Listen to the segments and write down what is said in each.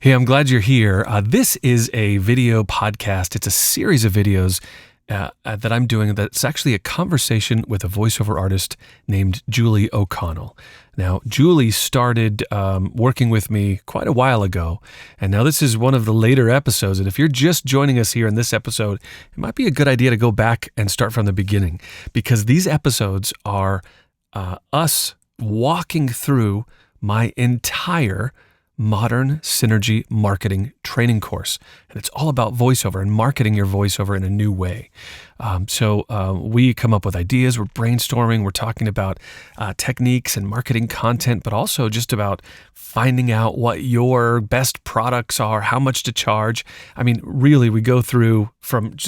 Hey, I'm glad you're here. This is a video podcast. It's a series of videos that I'm doing that's actually a conversation with a voiceover artist named Julie OConnell. Now, Julie started working with me quite a while ago, and now this is one of the later episodes. And if you're just joining us here in this episode, it might be a good idea to go back and start from the beginning, because these episodes are us walking through my entire Modern Synergy Marketing Training course. And it's all about voiceover and marketing your voiceover in a new way. So we come up with ideas, we're brainstorming, we're talking about techniques and marketing content, but also just about finding out what your best products are, how much to charge. I mean, really, we go through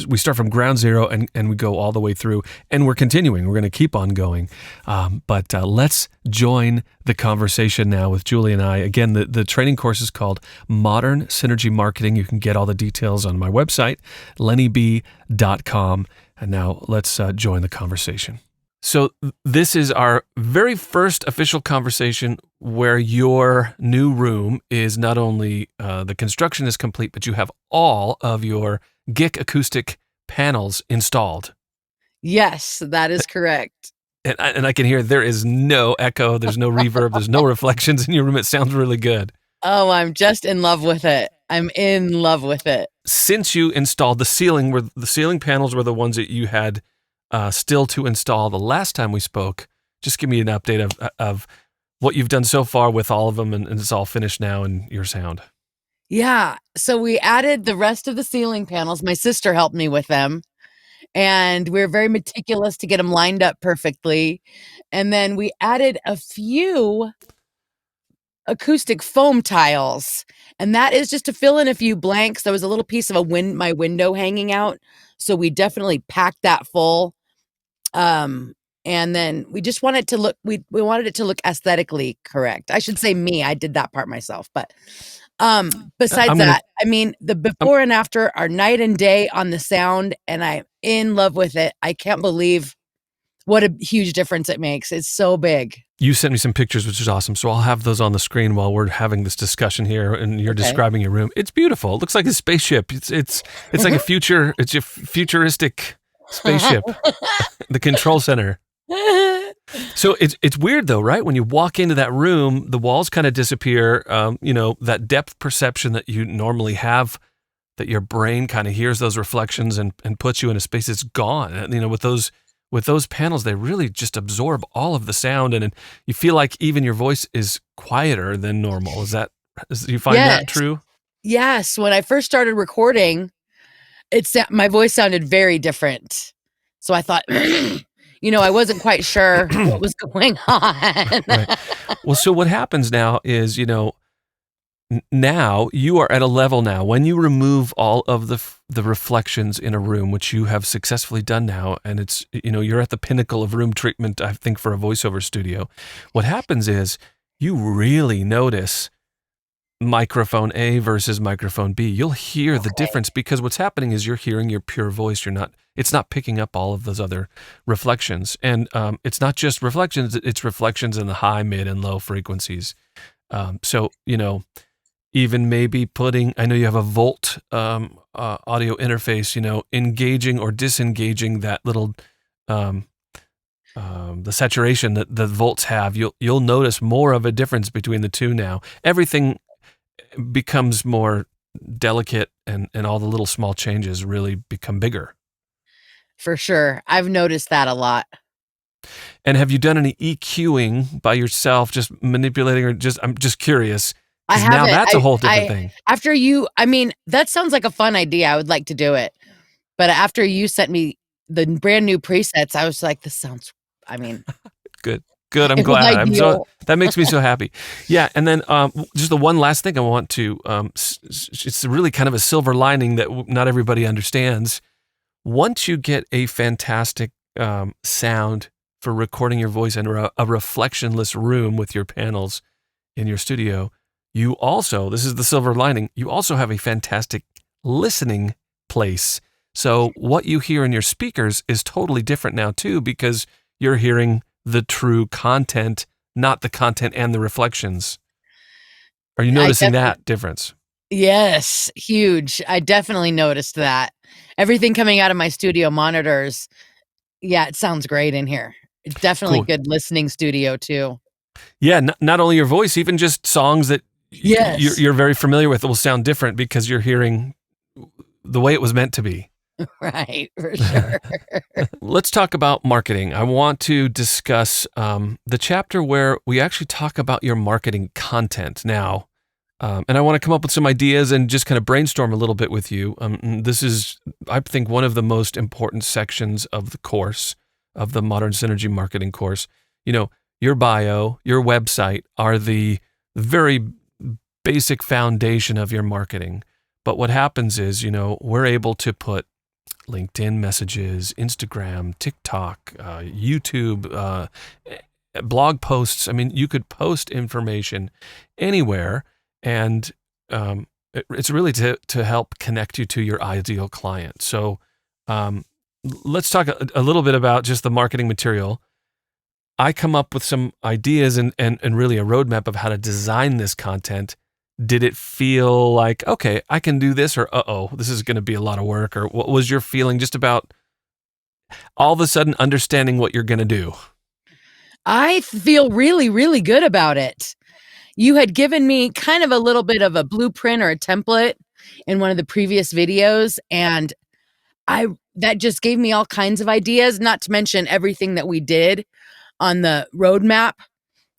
we start from ground zero and we go all the way through, and we're continuing. We're going to keep on going. But let's join the conversation now with Julie and I. Again, the training course is called Modern Synergy Marketing. You can get all the details on my website, lennyb.com. And now let's join the conversation. So this is our very first official conversation where your new room is not only the construction is complete, but you have all of your GIK Acoustic panels installed. Yes, that is correct. And I can hear there is no echo, there's no reverb, there's no reflections in your room. It sounds really good. Oh, I'm just in love with it. I'm in love with it. Since you installed the ceiling panels were the ones that you had still to install the last time we spoke. Just give me an update of what you've done so far with all of them, and it's all finished now in your sound. Yeah. So we added the rest of the ceiling panels. My sister helped me with them, and we were very meticulous to get them lined up perfectly. And then we added a few acoustic foam tiles, and that is just to fill in a few blanks. There was a little piece of my window hanging out, so we definitely packed that full. And then we just wanted to look. We wanted it to look aesthetically correct. I should say I did that part myself, but besides that, I mean, the before and after are night and day on the sound, and I'm in love with it. I can't believe what a huge difference it makes. It's so big. You sent me some pictures, which is awesome. So I'll have those on the screen while we're having this discussion here, and you're describing your room. It's beautiful. It looks like a spaceship. It's like it's a futuristic spaceship. The control center. So it's weird though, right? When you walk into that room, the walls kind of disappear. That depth perception that you normally have, that your brain kind of hears those reflections and puts you in a space, it's gone. With those panels, they really just absorb all of the sound, and you feel like even your voice is quieter than normal. Do you find that true? Yes. When I first started recording, my voice sounded very different. So I thought, I wasn't quite sure what was going on. Right. Well, so what happens now is, now you are at a level now when you remove all of the reflections in a room, which you have successfully done now, and it's, you're at the pinnacle of room treatment, I think, for a voiceover studio. What happens is you really notice microphone A versus microphone B. You'll hear the difference, because what's happening is you're hearing your pure voice. It's not picking up all of those other reflections. And it's not just reflections, it's reflections in the high, mid, and low frequencies. So, even maybe I know you have a volt audio interface, engaging or disengaging that little, the saturation that the volts have, you'll notice more of a difference between the two now. Everything becomes more delicate, and all the little small changes really become bigger. For sure. I've noticed that a lot. And have you done any EQing by yourself, just manipulating, or I'm just curious? I haven't. Now that's a whole different thing. That sounds like a fun idea. I would like to do it. But after you sent me the brand new presets, I was like, this sounds, Good. I'm glad. That makes me so happy. Yeah. And then just the one last thing I want to, it's really kind of a silver lining that not everybody understands. Once you get a fantastic sound for recording your voice in a reflectionless room with your panels in your studio, you also, this is the silver lining, you also have a fantastic listening place. So what you hear in your speakers is totally different now too, because you're hearing the true content, not the content and the reflections. Are you noticing that difference? Yes, huge. I definitely noticed that. Everything coming out of my studio monitors, yeah, it sounds great in here. It's definitely Cool. good listening studio too. Yeah, not only your voice, even just songs that Yes, you're very familiar with will sound different because you're hearing the way it was meant to be. right, for sure. Let's talk about marketing. I want to discuss the chapter where we actually talk about your marketing content now. And I want to come up with some ideas and just kind of brainstorm a little bit with you. This is, I think, one of the most important sections of the course, of the Modern Synergy Marketing course. You know, your bio, your website are the very basic foundation of your marketing. But what happens is, we're able to put LinkedIn messages, Instagram, TikTok, YouTube, blog posts. I mean, you could post information anywhere, and it's really to help connect you to your ideal client. So let's talk a little bit about just the marketing material. I come up with some ideas and really a roadmap of how to design this content. Did it feel like, okay, I can do this, or this is going to be a lot of work? Or what was your feeling just about all of a sudden understanding what you're going to do? I feel really, really good about it. You had given me kind of a little bit of a blueprint or a template in one of the previous videos, and I that just gave me all kinds of ideas, not to mention everything that we did on the roadmap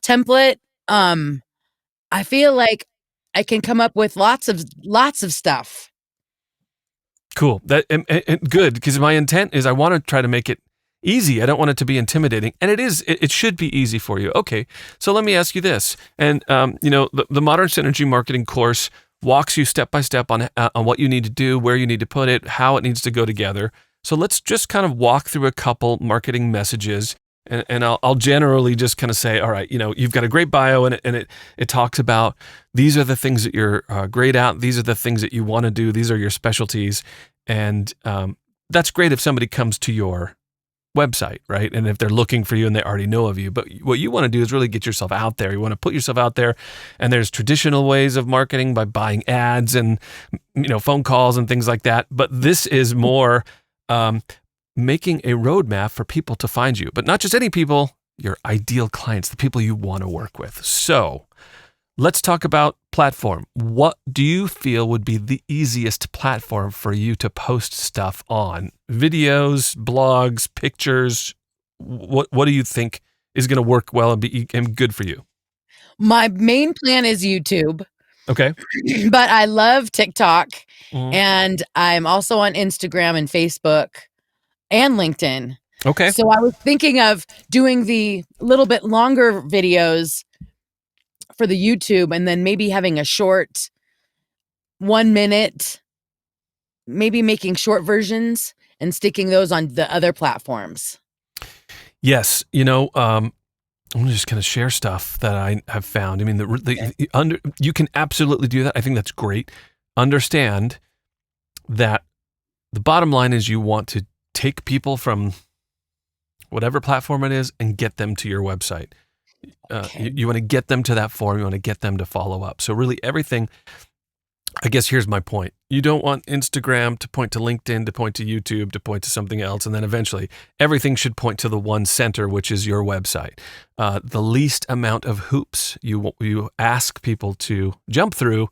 template. I feel like I can come up with lots of stuff. Cool. That and good, because my intent is I want to try to make it easy. I don't want it to be intimidating, and it is. It should be easy for you. Okay, so let me ask you this, and the Modern Synergy Marketing course walks you step by step on what you need to do, where you need to put it, how it needs to go together. So let's just kind of walk through a couple marketing messages, and I'll generally just kind of say, all right, you've got a great bio, and it talks about these are the things that you're great at, these are the things that you want to do, these are your specialties, and that's great if somebody comes to your website, right? And if they're looking for you and they already know of you. But what you want to do is really get yourself out there. You want to put yourself out there. And there's traditional ways of marketing by buying ads and phone calls and things like that. But this is more making a roadmap for people to find you. But not just any people, your ideal clients, the people you want to work with. So let's talk about platform. What do you feel would be the easiest platform for you to post stuff on? Videos, blogs, pictures? What do you think is going to work well and be good for you? My main plan is YouTube, Okay. but I love TikTok, Mhm. and I'm also on Instagram and Facebook and LinkedIn. Okay. So I was thinking of doing the little bit longer videos for the YouTube, and then maybe having a short 1 minute, maybe making short versions and sticking those on the other platforms. Yes. I'm just going to share stuff that I have found. I mean, you can absolutely do that. I think that's great. Understand that the bottom line is you want to take people from whatever platform it is and get them to your website. Okay. You want to get them to that forum. You want to get them to follow up. So really everything, I guess here's my point. You don't want Instagram to point to LinkedIn, to point to YouTube, to point to something else. And then eventually everything should point to the one center, which is your website. The least amount of hoops you ask people to jump through,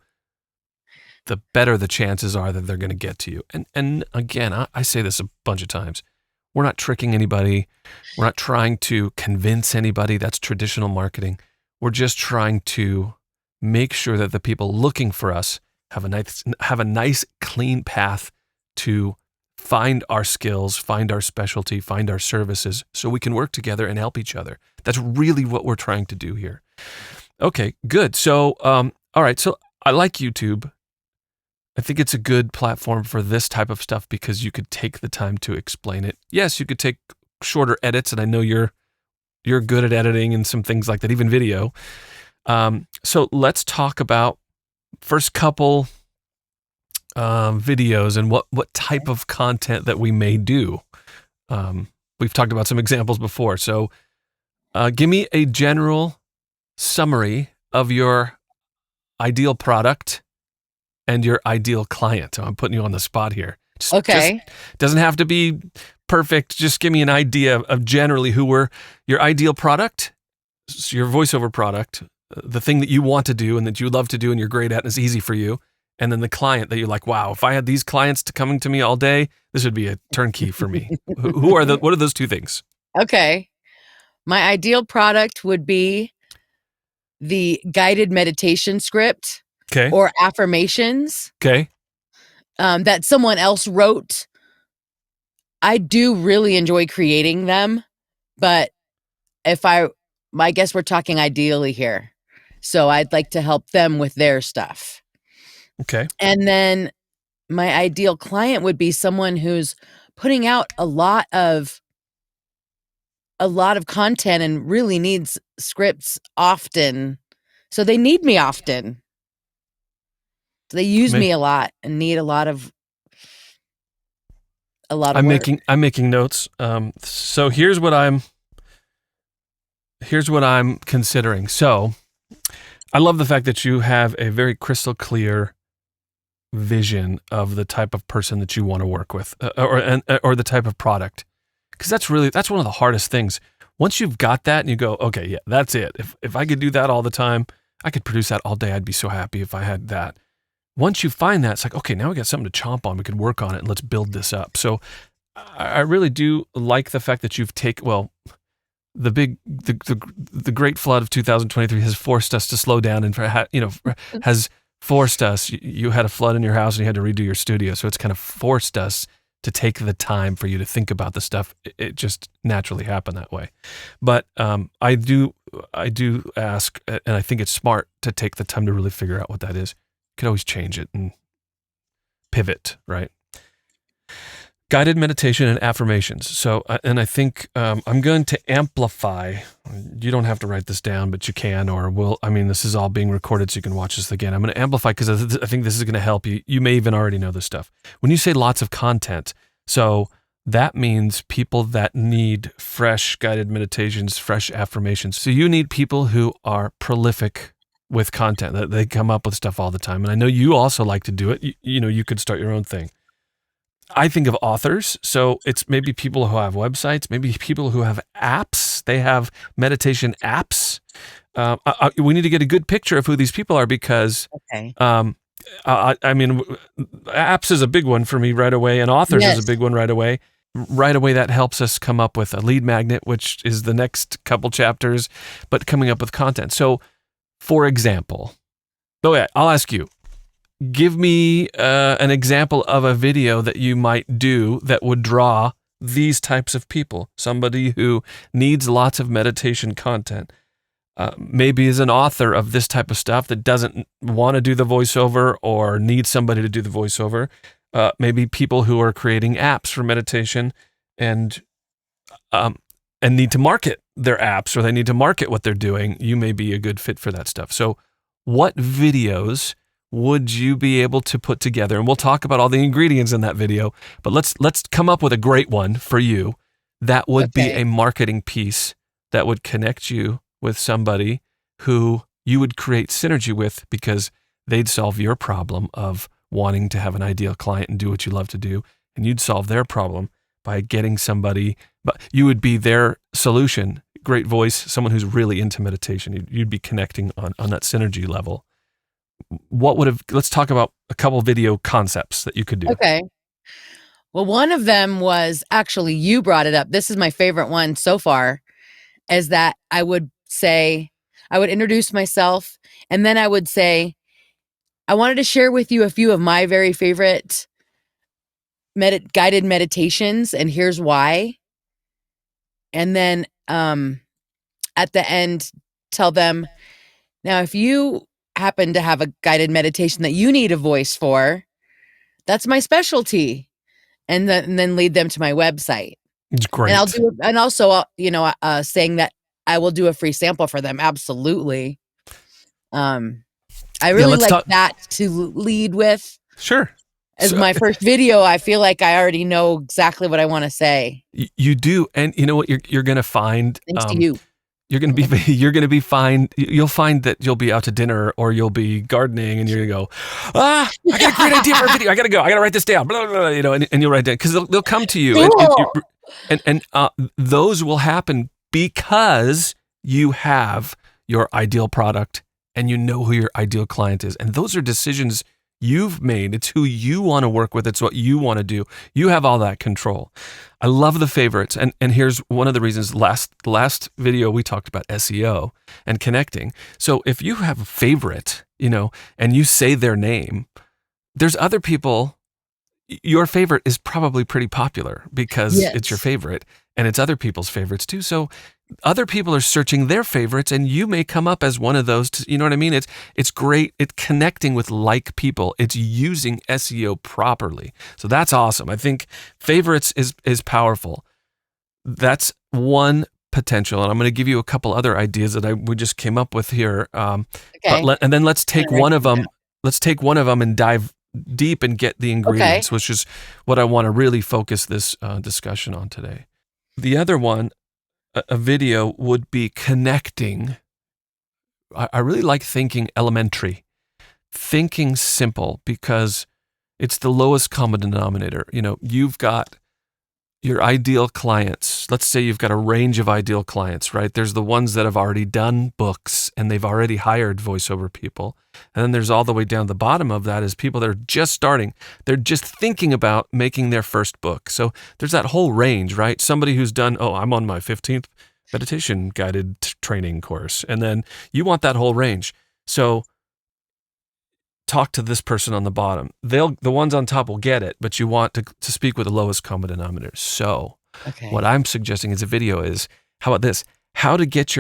the better the chances are that they're going to get to you. And again, I say this a bunch of times. We're not tricking anybody. We're not trying to convince anybody. That's traditional marketing. We're just trying to make sure that the people looking for us have a nice, clean path to find our skills, find our specialty, find our services, so we can work together and help each other. That's really what we're trying to do here. Okay, good. So, all right. So I like YouTube. I think it's a good platform for this type of stuff because you could take the time to explain it. Yes, you could take shorter edits, and I know you're good at editing and some things like that, even video. So let's talk about first couple videos and what type of content that we may do. We've talked about some examples before. So give me a general summary of your ideal product and your ideal client. I'm putting you on the spot here. Okay. Just doesn't have to be perfect. Just give me an idea of generally who were your ideal product, your voiceover product, the thing that you want to do and that you love to do and you're great at and is easy for you. And then the client that you're like, wow, if I had these clients coming to me all day, this would be a turnkey for me. What are those two things? Okay. My ideal product would be the guided meditation script or affirmations that someone else wrote. I do really enjoy creating them, but I guess we're talking ideally here. So I'd like to help them with their stuff. Okay. And then my ideal client would be someone who's putting out a lot of content and really needs scripts often. So they need me often. They use me a lot and need a lot of work. I'm making notes. So here's what I'm considering. So I love the fact that you have a very crystal clear vision of the type of person that you want to work with, or the type of product, because that's one of the hardest things. Once you've got that and you go, okay, yeah, that's it. If I could do that all the time, I could produce that all day. I'd be so happy if I had that. Once you find that, it's like, okay, now we got something to chomp on. We could work on it and let's build this up. So I really do like the fact that you've the great flood of 2023 has forced us to slow down and has forced us. You had a flood in your house and you had to redo your studio. So it's kind of forced us to take the time for you to think about the stuff. It just naturally happened that way. But I do ask, and I think it's smart to take the time to really figure out what that is. You could always change it and pivot, right? Guided meditation and affirmations. So, and I think I'm going to amplify. You don't have to write this down, but you can, this is all being recorded so you can watch this again. I'm going to amplify because I think this is going to help you. You may even already know this stuff. When you say lots of content, so that means people that need fresh guided meditations, fresh affirmations. So you need people who are prolific with content, that they come up with stuff all the time. And I know you also like to do it. You could start your own thing. I think of authors, so it's maybe people who have websites, maybe people who have apps. They have meditation apps. We need to get a good picture of who these people are because, apps is a big one for me right away, and authors is a big one right away. Right away, that helps us come up with a lead magnet, which is the next couple chapters, but coming up with content. So, for example, I'll ask you. Give me an example of a video that you might do that would draw these types of people. Somebody who needs lots of meditation content, maybe is an author of this type of stuff that doesn't want to do the voiceover or needs somebody to do the voiceover. Maybe people who are creating apps for meditation and need to market their apps, or they need to market what they're doing. You may be a good fit for that stuff. So what videos would you be able to put together? And we'll talk about all the ingredients in that video, but let's come up with a great one for you that would be a marketing piece that would connect you with somebody who you would create synergy with because they'd solve your problem of wanting to have an ideal client and do what you love to do, and you'd solve their problem by getting somebody, but you would be their solution. Great voice, someone who's really into meditation. You'd be connecting on that synergy level. Let's talk about a couple video concepts that you could do. Okay. Well, one of them was actually, you brought it up. This is my favorite one so far, is that I would introduce myself, and then I would say, I wanted to share with you a few of my very favorite guided meditations, and here's why. And then at the end, tell them, now, if you happen to have a guided meditation that you need a voice for, that's my specialty, and then lead them to my website. It's great. And also saying that I will do a free sample for them. Absolutely. I really like that to lead with. Sure. As my first video, I feel like I already know exactly what I want to say. You do, and you know what you're going to find. Thanks to you. You're gonna be you're gonna be fine. You'll find that you'll be out to dinner or you'll be gardening, and you're gonna go, I got a great idea for a video. I gotta go. I gotta write this down. Blah, blah, blah, and you'll write down because they'll come to you, Cool. and those will happen because you have your ideal product and you know who your ideal client is, and those are decisions you've made. It's who you want to work with. It's what you want to do. You have all that control. I love the favorites. And here's one of the reasons. Last video, we talked about SEO and connecting. So if you have a favorite, and you say their name, there's other people, your favorite is probably pretty popular because it's your favorite and it's other people's favorites too. So other people are searching their favorites and you may come up as one of those. You know what I mean? It's great. It's connecting with like people. It's using SEO properly. So that's awesome. I think favorites is powerful. That's one potential. And I'm going to give you a couple other ideas that we just came up with here. Okay. And then let's take one of them. Let's take one of them and dive deep and get the ingredients, which is what I want to really focus this discussion on today. The other one, a video, would be connecting. I really like thinking elementary, thinking simple, because it's the lowest common denominator. You've got your ideal clients. Let's say you've got a range of ideal clients, right? There's the ones that have already done books and they've already hired voiceover people. And then there's all the way down the bottom of that is people that are just starting. They're just thinking about making their first book. So there's that whole range, right? Somebody who's done, I'm on my 15th meditation guided training course. And then you want that whole range. So talk to this person on the bottom. The ones on top will get it, but you want to speak with the lowest common denominator. So what I'm suggesting as a video is, how about this? This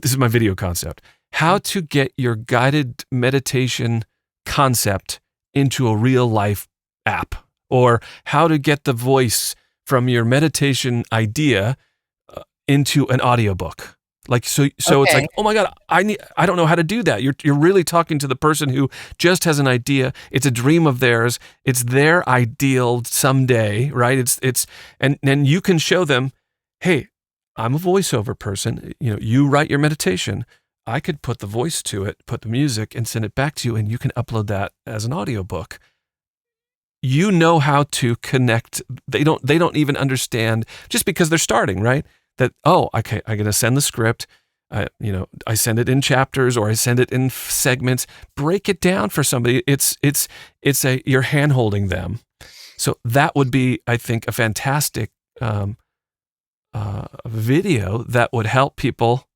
is my video concept. How to get your guided meditation concept into a real life app, or how to get the voice from your meditation idea into an audiobook. So it's like, oh my God, I don't know how to do that. You're really talking to the person who just has an idea. It's a dream of theirs. It's their ideal someday, right? And then you can show them, hey, I'm a voiceover person. You write your meditation. I could put the voice to it, put the music, and send it back to you, and you can upload that as an audiobook. You know how to connect. They don't even understand, just because they're starting, right? That, okay, I'm going to send the script. I send it in chapters or I send it in segments. Break it down for somebody. You're hand-holding them. So that would be, I think, a fantastic video that would help people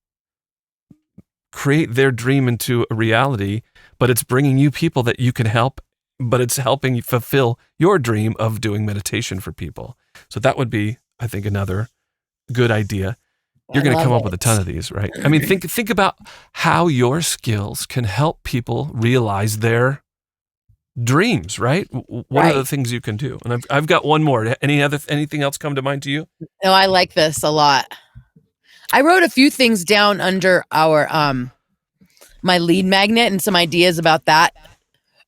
create their dream into a reality, but it's bringing you people that you can help, but it's helping you fulfill your dream of doing meditation for people. So that would be, I think, another good idea. You're going to come up with a ton of these, right? I mean, think about how your skills can help people realize their dreams, right? What are the things you can do? And I've got one more. Anything else come to mind to you? No, I like this a lot. I wrote a few things down under our my lead magnet and some ideas about that.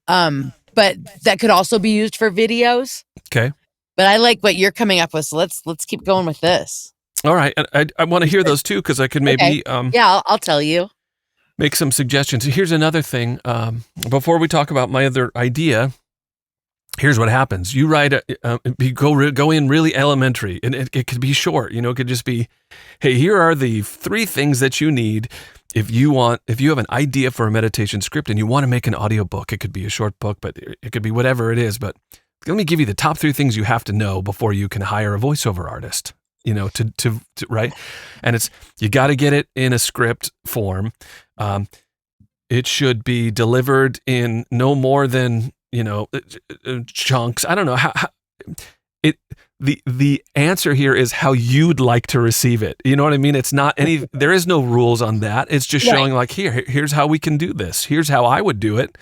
But that could also be used for videos. Okay. But I like what you're coming up with, so let's keep going with this. All right. I want to hear those too, because I could maybe I'll tell you. Make some suggestions. Here's another thing. Before we talk about my other idea, here's what happens. You write go in really elementary, and it could be short. It could just be, hey, here are the 3 things that you need if you have an idea for a meditation script and you want to make an audiobook. It could be a short book, but it could be whatever it is. But let me give you the top 3 things you have to know before you can hire a voiceover artist. To right, and it's, you got to get it in a script form. It should be delivered in no more than chunks. I don't know how the answer here is how you'd like to receive it. You know what I mean? It's not there is no rules on that. It's just showing like, here's how we can do this. Here's how I would do it.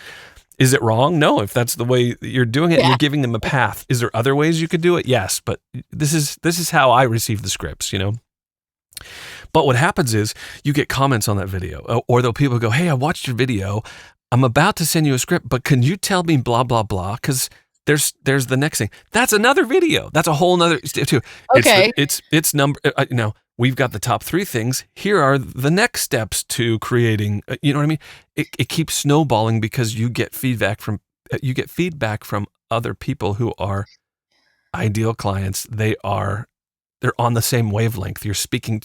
Is it wrong? No, if that's the way you're doing it, you're giving them a path. Is there other ways you could do it? Yes, but this is how I receive the scripts, But what happens is you get comments on that video, or though people go, hey, I watched your video. I'm about to send you a script, but can you tell me blah, blah, blah? Because there's the next thing. That's another video. That's a whole nother step too. Okay. It's number, we've got the top 3 things. Here are the next steps to creating, you know what I mean? It keeps snowballing because you get feedback from other people who are ideal clients. They're on the same wavelength. You're speaking,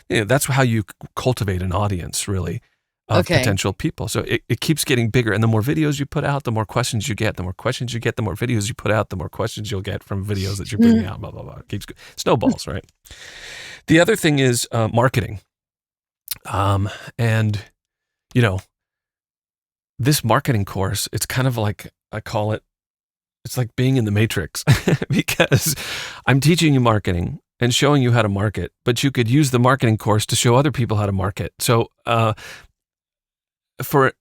that's how you cultivate an audience, really, of potential people. So it keeps getting bigger. And the more videos you put out, the more questions you get. The more questions you get, the more videos you put out, the more questions you'll get from videos that you're putting out, blah, blah, blah. It keeps snowballs, right? The other thing is marketing. And, this marketing course, it's kind of like, I call it, it's like being in the Matrix because I'm teaching you marketing and showing you how to market, but you could use the marketing course to show other people how to market. So, for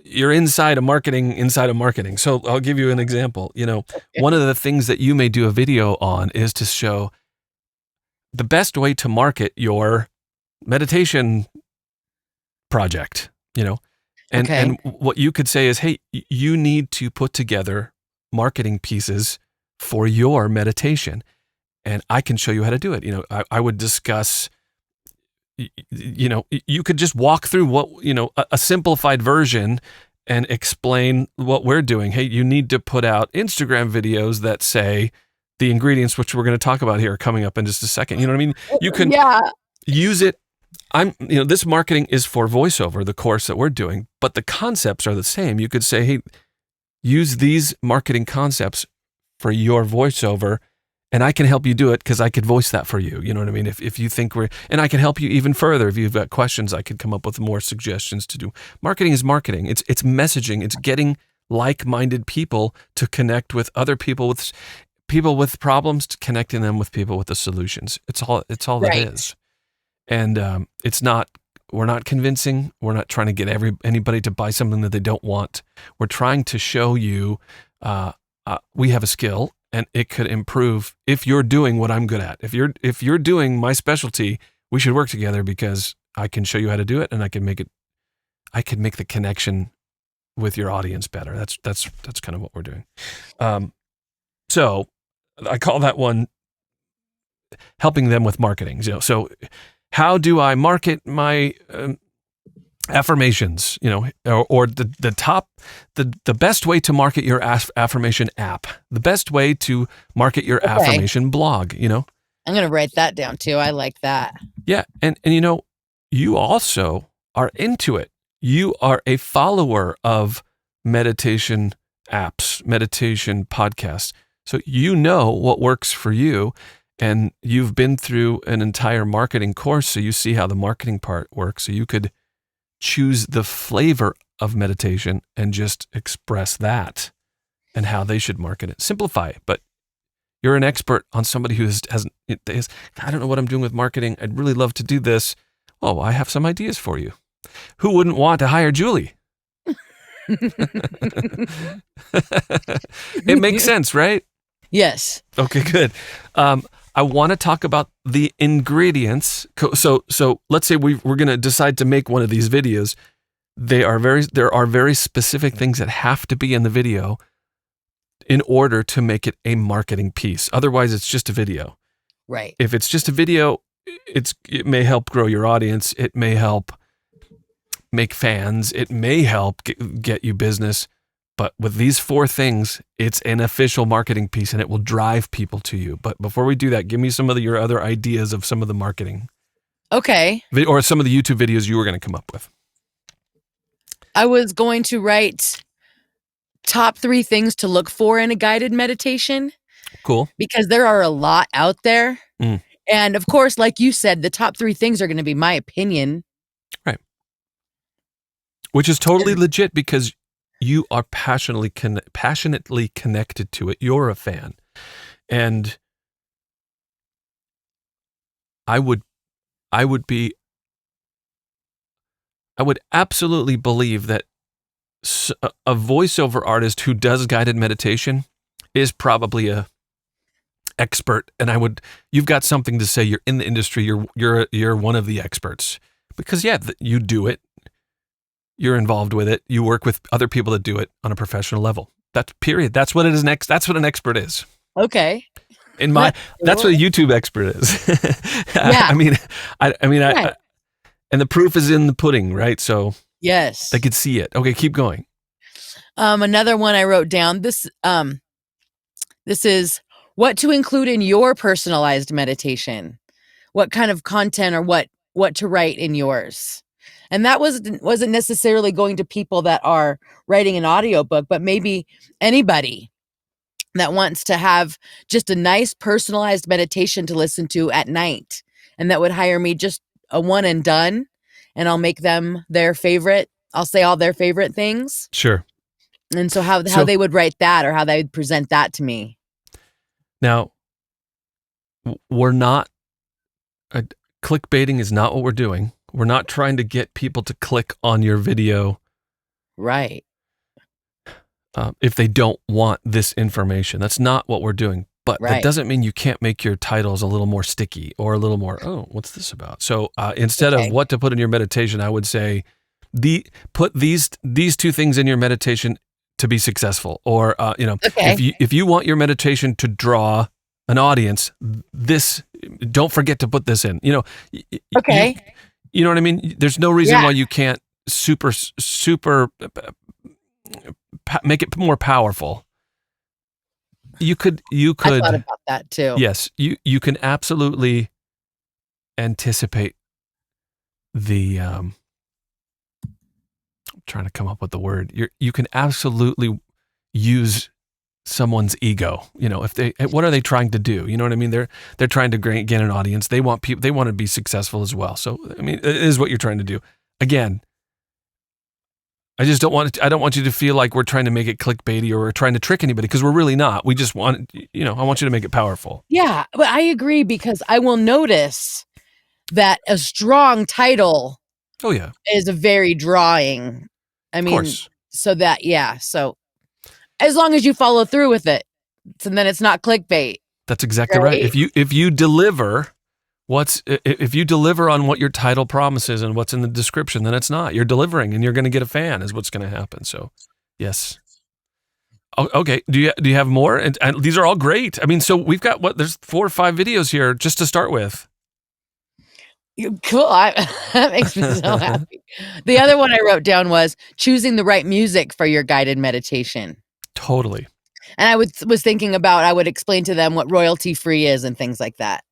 you're inside of marketing. So I'll give you an example. One of the things that you may do a video on is to show the best way to market your meditation project, and what you could say is, hey, you need to put together marketing pieces for your meditation, and I can show you how to do it. I would discuss, you could just walk through what, a simplified version and explain what we're doing. Hey, you need to put out Instagram videos that say the ingredients, which we're going to talk about here coming up in just a second. You know what I mean? You can use it. This marketing is for voiceover, the course that we're doing, but the concepts are the same. You could say, hey, use these marketing concepts for your voiceover, and I can help you do it because I could voice that for you. You know what I mean? If you think and I can help you even further. If you've got questions, I could come up with more suggestions to do. Marketing is marketing. It's messaging. It's getting like-minded people to connect with other people with problems, to connecting them with people with the solutions. It's all that is. And we're not convincing. We're not trying to get anybody to buy something that they don't want. We're trying to show you we have a skill, and it could improve if you're doing what I'm good at. If you're doing my specialty, we should work together because I can show you how to do it, and I can make the connection with your audience better. That's kind of what we're doing. So I call that one helping them with marketing. So how do I market my affirmations? Or the best way to market your affirmation app, the best way to market your affirmation blog. I'm going to write that down too. I like that. Yeah, and you also are into it. You are a follower of meditation apps, meditation podcasts. So what works for you. And you've been through an entire marketing course, so you see how the marketing part works. So you could choose the flavor of meditation and just express that and how they should market it. Simplify it, but you're an expert on somebody who hasn't. I don't know what I'm doing with marketing. I'd really love to do this. Oh, I have some ideas for you. Who wouldn't want to hire Julie? It makes sense, right? Yes. Okay, good. I want to talk about the ingredients. So let's say we're going to decide to make one of these videos. There are very specific things that have to be in the video in order to make it a marketing piece. Otherwise, it's just a video. Right. If it's just a video, it may help grow your audience. It may help make fans. It may help get you business. But with these 4 things, it's an official marketing piece, and it will drive people to you. But before we do that, give me some of your other ideas of some of the marketing. Okay. Or some of the YouTube videos you were going to come up with. I was going to write top 3 things to look for in a guided meditation. Cool. Because there are a lot out there. And of course, like you said, the top 3 things are going to be my opinion. Right. Which is totally legit because you are passionately connected to it. You're a fan. And I would absolutely believe that a voiceover artist who does guided meditation is probably a expert. And you've got something to say. You're in the industry. You're one of the experts because you do it. You're involved with it. You work with other people that do it on a professional level. That's period. That's what it is next. That's what an expert is. Okay. That's what a YouTube expert is. Yeah. Right. And the proof is in the pudding, right? So Yes. they could see it. Okay, keep going. Another one I wrote down. This is what to include in your personalized meditation. What kind of content or what to write in yours. And that wasn't necessarily going to people that are writing an audiobook, but maybe anybody that wants to have just a nice personalized meditation to listen to at night, and that would hire me just a one and done, and I'll make them their favorite. I'll say all their favorite things. Sure. And so how they would write that, or how they would present that to me. Now, we're not clickbaiting is not what we're doing. We're not trying to get people to click on your video. Right. If they don't want this information. That's not what we're doing. But that doesn't mean you can't make your titles a little more sticky or a little more, oh, what's this about? So instead of what to put in your meditation, I would say put these two things in your meditation to be successful. Or, if you want your meditation to draw an audience, don't forget to put this in. You know what I mean? There's no reason why you can't super make it more powerful. You could. I thought about that too. Yes, you can absolutely anticipate the. I'm trying to come up with the word. You can absolutely use someone's ego. You know, what are they trying to do? You know what I mean? They're trying to gain an audience. They want people. They want to be successful as well. So I mean, it is what you're trying to do. Again, I just don't want you to feel like we're trying to make it clickbaity or we're trying to trick anybody, because we're really not. We just want, I want you to make it powerful. Yeah, but I agree, because I will notice that a strong title is a very drawing. I mean, of course. So as long as you follow through with it, and then it's not clickbait. That's exactly right. If you deliver if you deliver on what your title promises and what's in the description, then it's not. You're delivering, and you're going to get a fan is what's going to happen. So, yes. Okay. Do you have more? And these are all great. I mean, so we've got there's 4 or 5 videos here just to start with. Cool. That makes me so happy. The other one I wrote down was choosing the right music for your guided meditation. Totally. And I was thinking about, I would explain to them what royalty free is and things like that.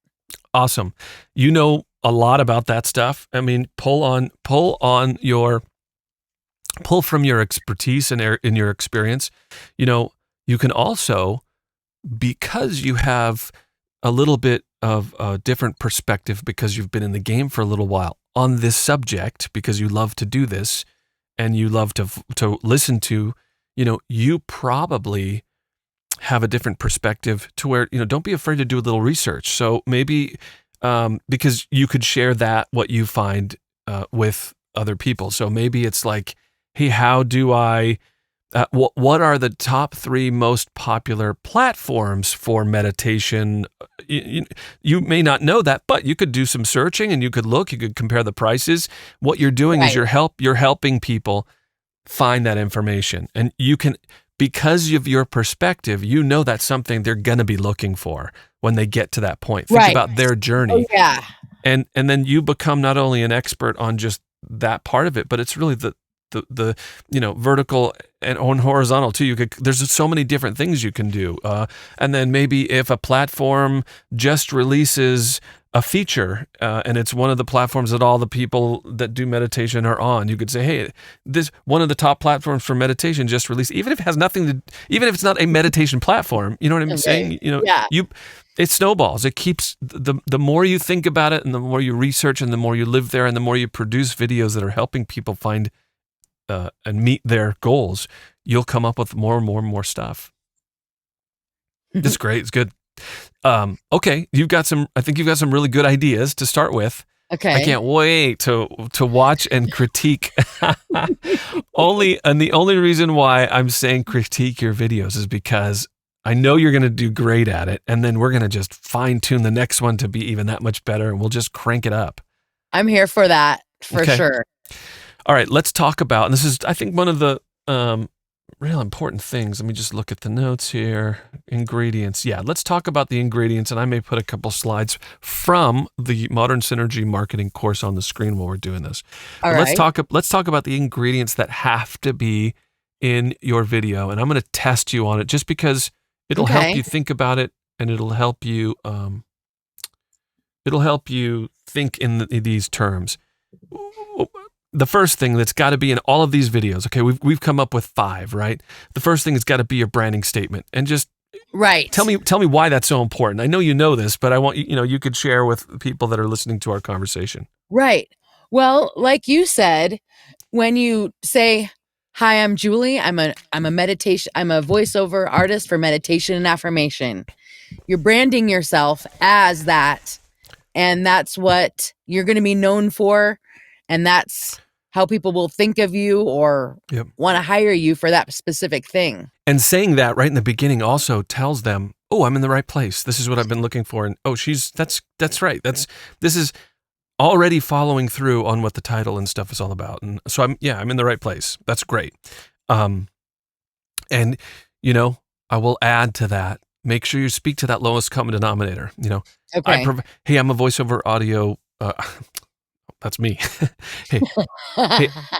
Awesome. You know a lot about that stuff. I mean, pull from your expertise and in your experience. You know, you can also, because you have a little bit of a different perspective, because you've been in the game for a little while on this subject, because you love to do this and you love to listen to, you probably have a different perspective to where, don't be afraid to do a little research. So maybe because you could share what you find with other people. So maybe it's like, hey, how do I, what are the top 3 most popular platforms for meditation? You may not know that, but you could do some searching and you could compare the prices. What you're doing is you're helping people find that information, and you can, because of your perspective, that's something they're going to be looking for when they get to that point. Think about their journey. Oh, yeah. And then you become not only an expert on just that part of it, but it's really the vertical and horizontal too. There's so many different things you can do. And then maybe if a platform just releases a feature, and it's one of the platforms that all the people that do meditation are on, you could say, hey, this one of the top platforms for meditation just released, even if it has even if it's not a meditation platform, you know what I'm saying? It snowballs. It keeps, the more you think about it and the more you research and the more you live there and the more you produce videos that are helping people find and meet their goals, you'll come up with more and more and more stuff. It's great. It's good. Okay, I think you've got some really good ideas to start with. Okay. I can't wait to watch and critique. The only reason why I'm saying critique your videos is because I know you're going to do great at it, and then we're going to just fine tune the next one to be even that much better, and we'll just crank it up. I'm here for that, for sure. All right, let's talk about, and this is, I think, one of the real important things. Let me just look at the notes here. Ingredients. Yeah, let's talk about the ingredients, and I may put a couple slides from the Modern Synergy Marketing course on the screen while we're doing this. All But right. let's talk about the ingredients that have to be in your video, and I'm going to test you on it just because it'll help Okay. you think about it, and it'll help you think in these terms. The first thing that's got to be in all of these videos, okay, we've come up with 5, right? The first thing has got to be your branding statement, and just Right. tell me why that's so important. I know you know this, but I want you could share with people that are listening to our conversation. Right. Well, like you said, when you say, "Hi, I'm Julie. I'm a voiceover artist for meditation and affirmation." You're branding yourself as that, and that's what you're going to be known for, and that's how people will think of you or Yep. want to hire you for that specific thing. And saying that right in the beginning also tells them, "Oh, I'm in the right place. This is what I've been looking for." And oh, that's right. This is already following through on what the title and stuff is all about. And so I'm in the right place. That's great. And I will add to that. Make sure you speak to that lowest common denominator. Okay. Hey, I'm a voiceover audio. That's me. hey,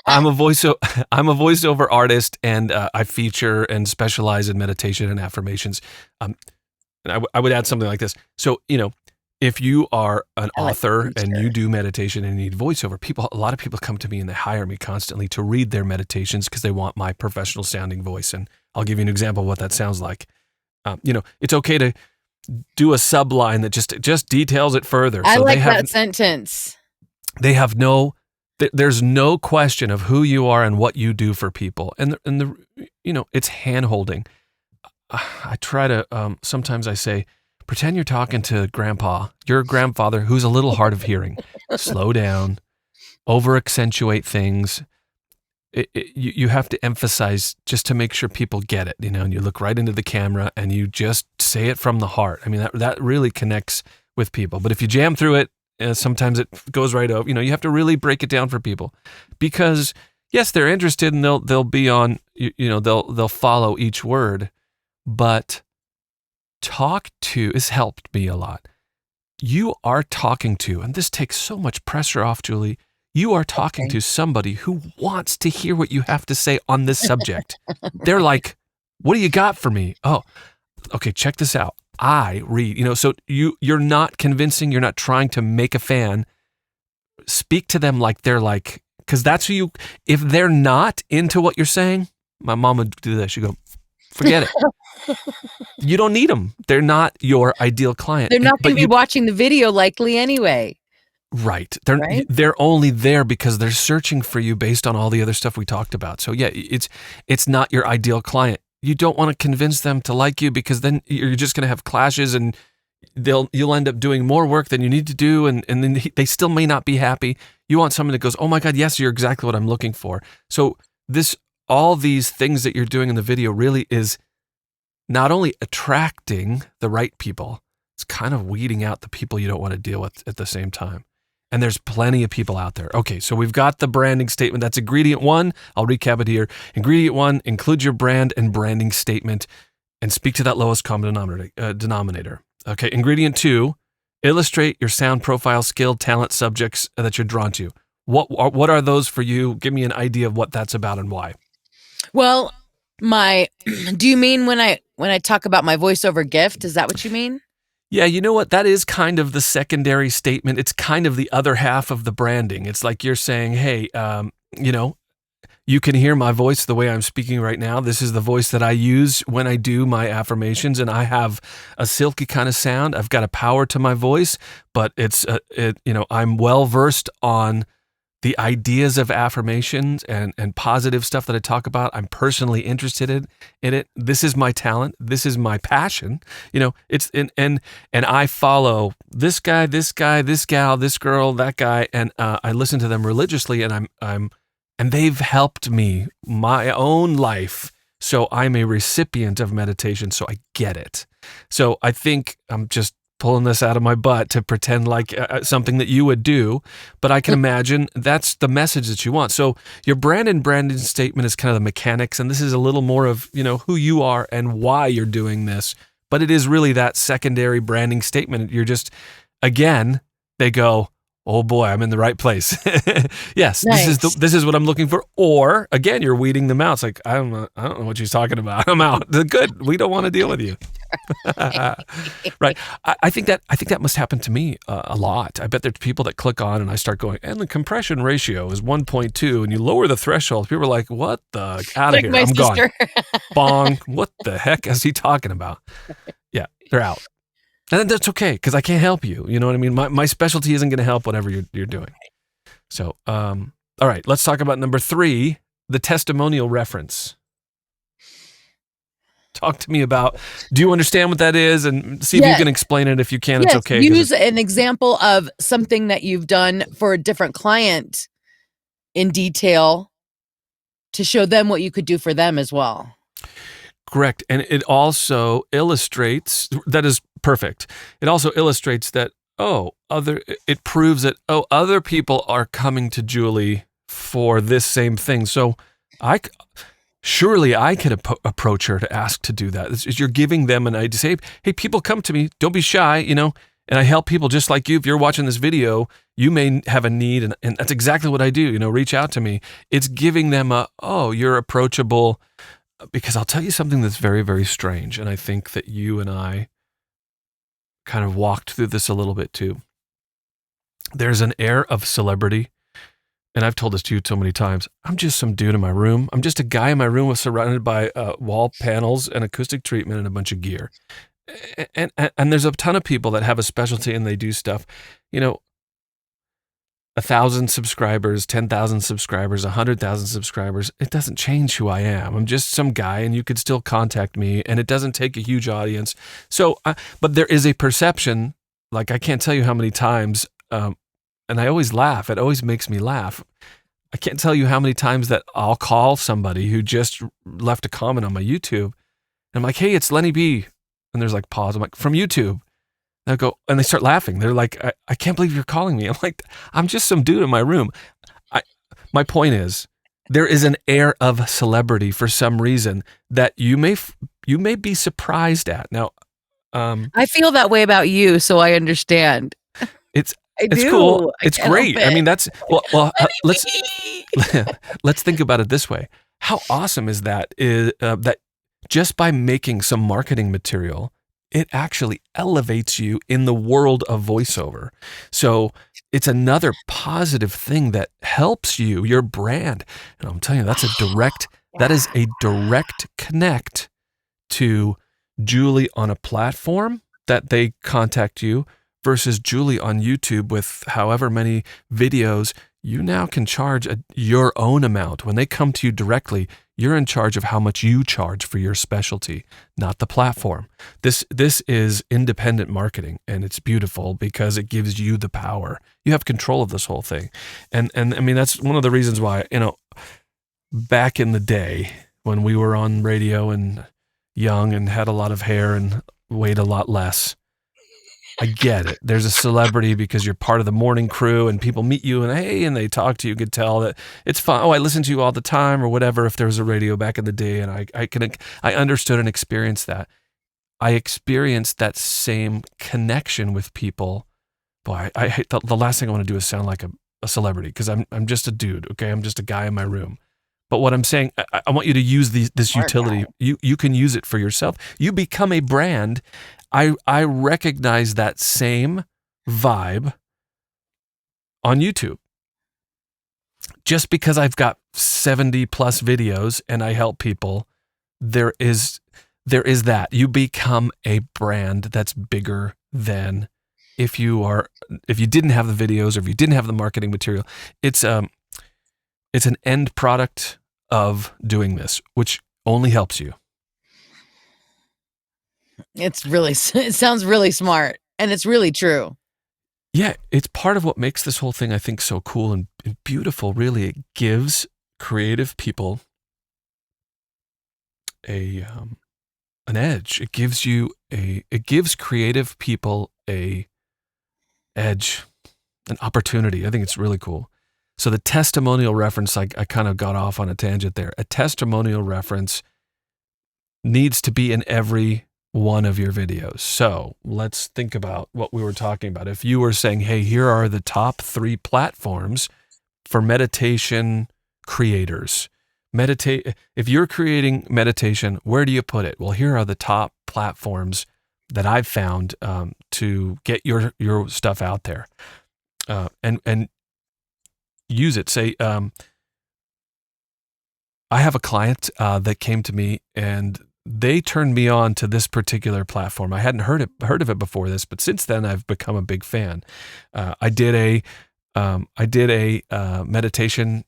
I'm a voiceover artist, and I feature and specialize in meditation and affirmations. And I would add something like this. So, if you are an author and you do meditation and you need voiceover, a lot of people come to me and they hire me constantly to read their meditations because they want my professional sounding voice. And I'll give you an example of what that sounds like. It's okay to do a subline that just details it further. I like that sentence. There's no question of who you are and what you do for people. And it's hand holding. I try to, sometimes I say, pretend you're talking to your grandfather who's a little hard of hearing. Slow down, over accentuate things. You have to emphasize just to make sure people get it, and you look right into the camera and you just say it from the heart. I mean, that really connects with people. But if you jam through it, sometimes it goes right over. You have to really break it down for people, because yes, they're interested and they'll be on. They'll follow each word, but this helped me a lot. You are talking to, and this takes so much pressure off, Julie. You are talking to somebody who wants to hear what you have to say on this subject. They're like, "What do you got for me?" "Oh, okay, check this out. I read." So you're not convincing. You're not trying to make a fan. Speak to them like they're like, because that's who you. If they're not into what you're saying, my mom would do this. She'd go, "Forget it." You don't need them. They're not your ideal client. They're not going to be watching the video likely anyway. Right. They're only there because they're searching for you based on all the other stuff we talked about. So yeah, it's not your ideal client. You don't want to convince them to like you, because then you're just going to have clashes, and you'll end up doing more work than you need to do, and then they still may not be happy. You want someone that goes, "Oh my God, yes, you're exactly what I'm looking for." So all these things that you're doing in the video really is not only attracting the right people, it's kind of weeding out the people you don't want to deal with at the same time. And there's plenty of people out there. Okay, so we've got the branding statement. That's ingredient 1. I'll recap it here. Ingredient 1, include your brand and branding statement and speak to that lowest common denominator. Okay, ingredient 2, illustrate your sound profile, skill, talent, subjects that you're drawn to. What are those for you? Give me an idea of what that's about and why. Well, do you mean when I talk about my voiceover gift? Is that what you mean? Yeah, you know what? That is kind of the secondary statement. It's kind of the other half of the branding. It's like you're saying, "Hey, you can hear my voice the way I'm speaking right now. This is the voice that I use when I do my affirmations, and I have a silky kind of sound. I've got a power to my voice, but I'm well versed on the ideas of affirmations and positive stuff that I talk about. I'm personally interested in it. This is my talent. This is my passion. And I follow this guy, this gal, this girl, that guy, and I listen to them religiously, and and they've helped me my own life. So I'm a recipient of meditation, so I get it. So I think I'm just pulling this out of my butt to pretend like something that you would do, but I can imagine that's the message that you want. So your branding statement is kind of the mechanics, and this is a little more of, who you are and why you're doing this. But it is really that secondary branding statement. You're just, again, they go, oh boy, I'm in the right place. Yes, Nice. this is what I'm looking for. Or again, you're weeding them out. It's like, I don't know what she's talking about. I'm out. Good. We don't want to deal with you. Right. I think that must happen to me a lot. I bet there's people that click on and I start going, and the compression ratio is 1.2, and you lower the threshold. People are like, what the, out of here. I'm gone. Bong. What the heck is he talking about? Yeah, they're out. And that's okay, because I can't help you. You know what I mean? My specialty isn't going to help whatever you're doing. So, all right, let's talk about number 3, the testimonial reference. Talk to me about, do you understand what that is? And see if you can explain it. If you can, it's okay. Use an example of something that you've done for a different client in detail to show them what you could do for them as well. Correct. And it also illustrates, that is perfect. It also illustrates that, it proves that, other people are coming to Julie for this same thing. So surely I could approach her to ask to do that. You're giving them an idea to say, hey, people come to me, don't be shy, and I help people just like you. If you're watching this video, you may have a need, and that's exactly what I do, reach out to me. It's giving them you're approachable, because I'll tell you something that's very, very strange, and I think that you and I kind of walked through this a little bit too. There's an air of celebrity. And I've told this to you so many times. I'm just some dude in my room. I'm just a guy in my room surrounded by wall panels and acoustic treatment and a bunch of gear. And there's a ton of people that have a specialty and they do stuff. 1,000 subscribers, 10,000 subscribers, 100,000 subscribers. It doesn't change who I am. I'm just some guy, and you could still contact me, and it doesn't take a huge audience. So, but there is a perception. Like, I can't tell you how many times. And I always laugh. It always makes me laugh. I can't tell you how many times that I'll call somebody who just left a comment on my YouTube. And I'm like, hey, it's Lenny B. And there's like pause. I'm like, from YouTube. And I go, and they start laughing. They're like, I can't believe you're calling me. I'm like, I'm just some dude in my room. My point is, there is an air of celebrity for some reason that you may be surprised at. Now, I feel that way about you, so I understand. It's cool. It's great. I mean, that's let's think about it this way. How awesome is that? That just by making some marketing material, it actually elevates you in the world of voiceover. So it's another positive thing that helps you, your brand. And I'm telling you, that is a direct connect to Julie on a platform that they contact you, versus Julie on YouTube with however many videos. You now can charge your own amount. When they come to you directly, you're in charge of how much you charge for your specialty, not the platform. This is independent marketing, and it's beautiful because it gives you the power. You have control of this whole thing. And I mean, that's one of the reasons why, back in the day when we were on radio and young and had a lot of hair and weighed a lot less, I get it. There's a celebrity because you're part of the morning crew and people meet you and they talk to you. You could tell that it's fun. Oh, I listen to you all the time or whatever. If there was a radio back in the day, and I understood and experienced that. I experienced that same connection with people. Boy, I hate the last thing I want to do is sound like a celebrity, because I'm just a dude. Okay. I'm just a guy in my room. But what I'm saying, I want you to use this utility. You can use it for yourself. You become a brand. I recognize that same vibe on YouTube. Just because I've got 70 plus videos and I help people, there is that. You become a brand that's bigger than if you didn't have the videos or if you didn't have the marketing material. It's an end product of doing this, which only helps you. It sounds really smart, and it's really true. Yeah, it's part of what makes this whole thing, I think, so cool and beautiful. Really, it gives creative people an edge. It gives creative people a edge, an opportunity. I think it's really cool. So the testimonial reference, I kind of got off on a tangent there. A testimonial reference needs to be in every one of your videos. So let's think about what we were talking about. If you were saying, hey, here are the top 3 platforms for meditation creators. If you're creating meditation, where do you put it? Well, here are the top platforms that I've found to get your stuff out there, and use it. Say, I have a client that came to me and they turned me on to this particular platform. I hadn't heard of it before this, but since then I've become a big fan. I did a meditation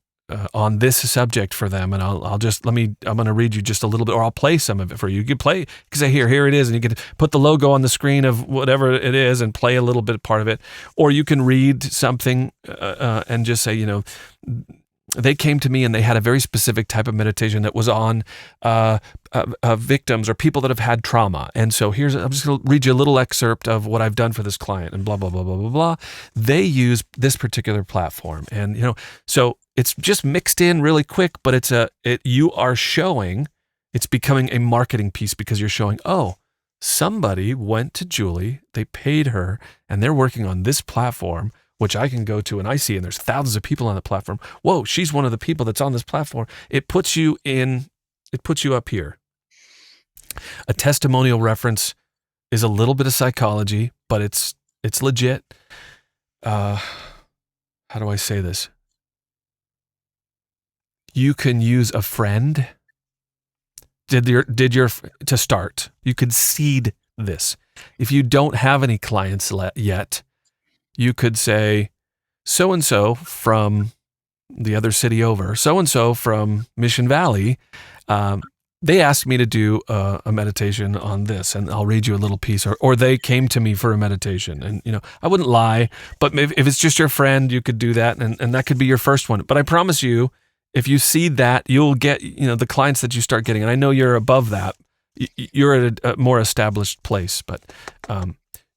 on this subject for them, and I'm going to read you just a little bit, or I'll play some of it for you. You can play, you can say, here it is, and you can put the logo on the screen of whatever it is and play a little bit part of it, or you can read something and just say, they came to me and they had a very specific type of meditation that was on victims or people that have had trauma. And so I'm just going to read you a little excerpt of what I've done for this client, and blah, blah, blah, blah, blah, blah. They use this particular platform. And, so it's just mixed in really quick, but you are showing, it's becoming a marketing piece because you're showing, oh, somebody went to Julie, they paid her, and they're working on this platform, which I can go to and I see, and there's thousands of people on the platform. Whoa, she's one of the people that's on this platform. It puts you up here. A testimonial reference is a little bit of psychology, but it's legit. How do I say this? You can use a friend. To start. You could seed this. If you don't have any clients yet, you could say, so-and-so from the other city over, so-and-so from Mission Valley, they asked me to do a meditation on this, and I'll read you a little piece, or they came to me for a meditation. And, I wouldn't lie, but if it's just your friend, you could do that, and that could be your first one. But I promise you, if you seed that, you'll get, the clients that you start getting. And I know you're above that. You're at a more established place, but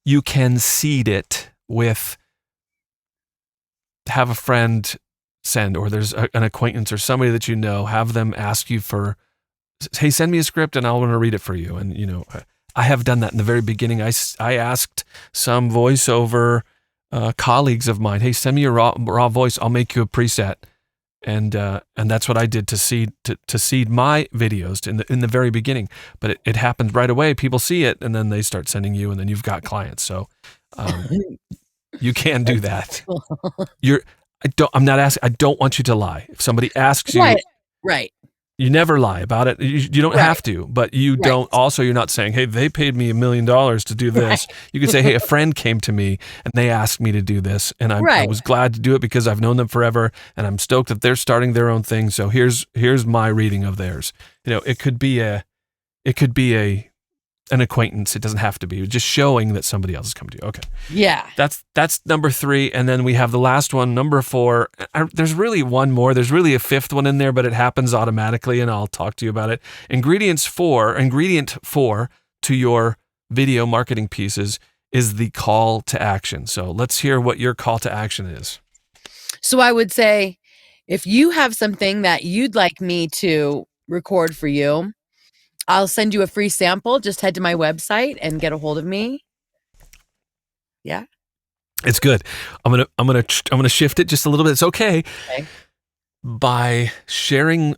you can seed it with, have a friend send, or there's an acquaintance or somebody that have them ask you for, hey, send me a script and I want to read it for you. And, I have done that in the very beginning. I asked some voiceover colleagues of mine, hey, send me your raw voice. I'll make you a preset. And that's what I did to seed my videos in the very beginning. But it happens right away. People see it, and then they start sending you, and then you've got clients. So you can do that. I'm not asking. I don't want you to lie. If somebody asks you, right. You never lie about it. You don't have to, but you don't. Also, you're not saying, hey, they paid me $1 million to do this. Right. You could say, hey, a friend came to me and they asked me to do this, and I was glad to do it because I've known them forever, and I'm stoked that they're starting their own thing. So here's my reading of theirs. It could be an acquaintance. It doesn't have to be. Just showing that somebody else is coming to you. Okay. Yeah. That's number 3. And then we have the last one, number 4. There's really one more. There's really a 5th one in there, but it happens automatically, and I'll talk to you about it. Ingredient 4 to your video marketing pieces is the call to action. So let's hear what your call to action is. So I would say, if you have something that you'd like me to record for you, I'll send you a free sample. Just head to my website and get a hold of me. Yeah. It's good. I'm gonna shift it just a little bit. It's okay. By sharing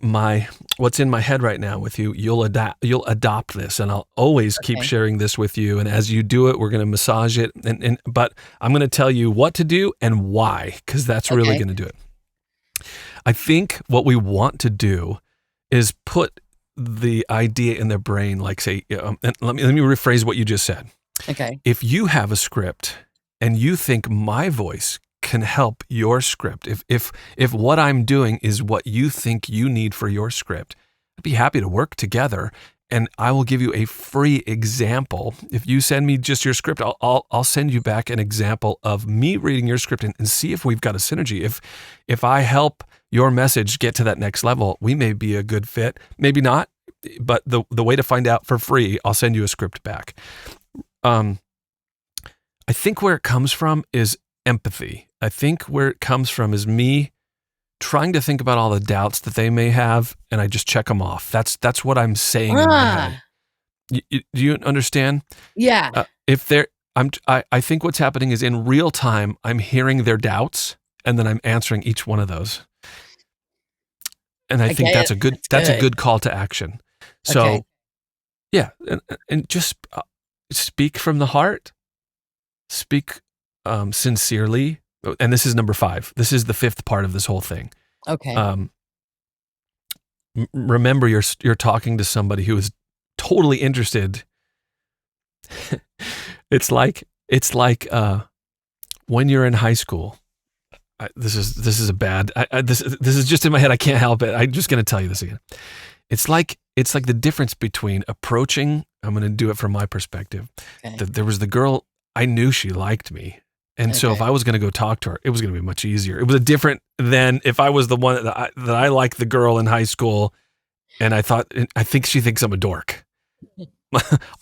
what's in my head right now with you, you'll adopt this, and I'll always keep sharing this with you. And as you do it, we're going to massage it, but I'm going to tell you what to do and why, because that's really going to do it. I think what we want to do is put the idea in their brain, like say, and let me rephrase what you just said. Okay. If you have a script and you think my voice can help your script, if what I'm doing is what you think you need for your script, I'd be happy to work together, and I will give you a free example. If you send me just your script, I'll send you back an example of me reading your script and see if we've got a synergy. If I help your message get to that next level, we may be a good fit, maybe not, but the way to find out for free, I'll send you a script back. I I think where it comes from is empathy. I think where it comes from is me trying to think about all the doubts that they may have, and I just check them off. That's what I'm saying in my head. Do you understand? Yeah. If they're, I think what's happening is in real time, I'm hearing their doubts, and then I'm answering each one of those. And I think that's a good call to action. So, Okay. yeah, and just speak from the heart, speak sincerely. And this is number 5. This is the 5th part of this whole thing. Okay. Remember, you're talking to somebody who is totally interested. It's like when you're in high school. This is a bad. This is just in my head. I can't help it. I'm just going to tell you this again. It's like the difference between approaching. I'm going to do it from my perspective. Okay. There was the girl. I knew she liked me, and so if I was going to go talk to her, it was going to be much easier. It was different than if I was the one that I liked the girl in high school, and I think she thinks I'm a dork.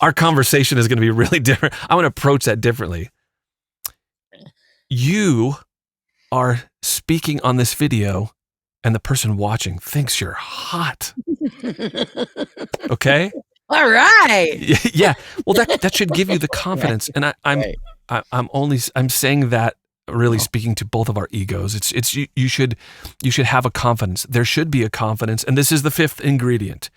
Our conversation is going to be really different. I'm going to approach that differently. You are speaking on this video and the person watching thinks you're hot. Okay? All right. Yeah. Well, that should give you the confidence. And I'm saying that really speaking to both of our egos. It's you should have a confidence. There should be a confidence. And this is the 5th ingredient.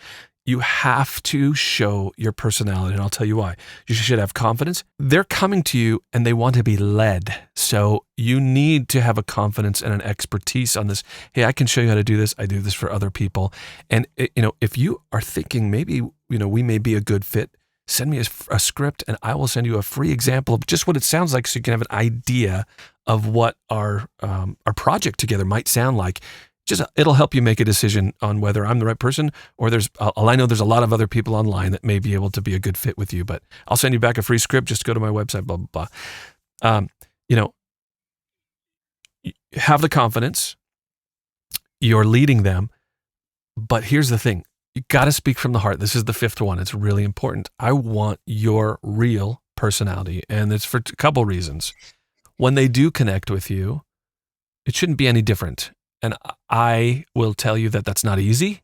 You have to show your personality, and I'll tell you why. You should have confidence. They're coming to you and they want to be led. So you need to have a confidence and an expertise on this. Hey, I can show you how to do this. I do this for other people. And if you are thinking maybe, we may be a good fit, send me a script and I will send you a free example of just what it sounds like so you can have an idea of what our project together might sound like. It'll help you make a decision on whether I'm the right person or I know there's a lot of other people online that may be able to be a good fit with you, but I'll send you back a free script. Just go to my website, blah, blah, blah. Have the confidence. You're leading them. But here's the thing. You got to speak from the heart. This is the 5th one. It's really important. I want your real personality. And it's for a couple reasons. When they do connect with you, it shouldn't be any different. And I will tell you that that's not easy.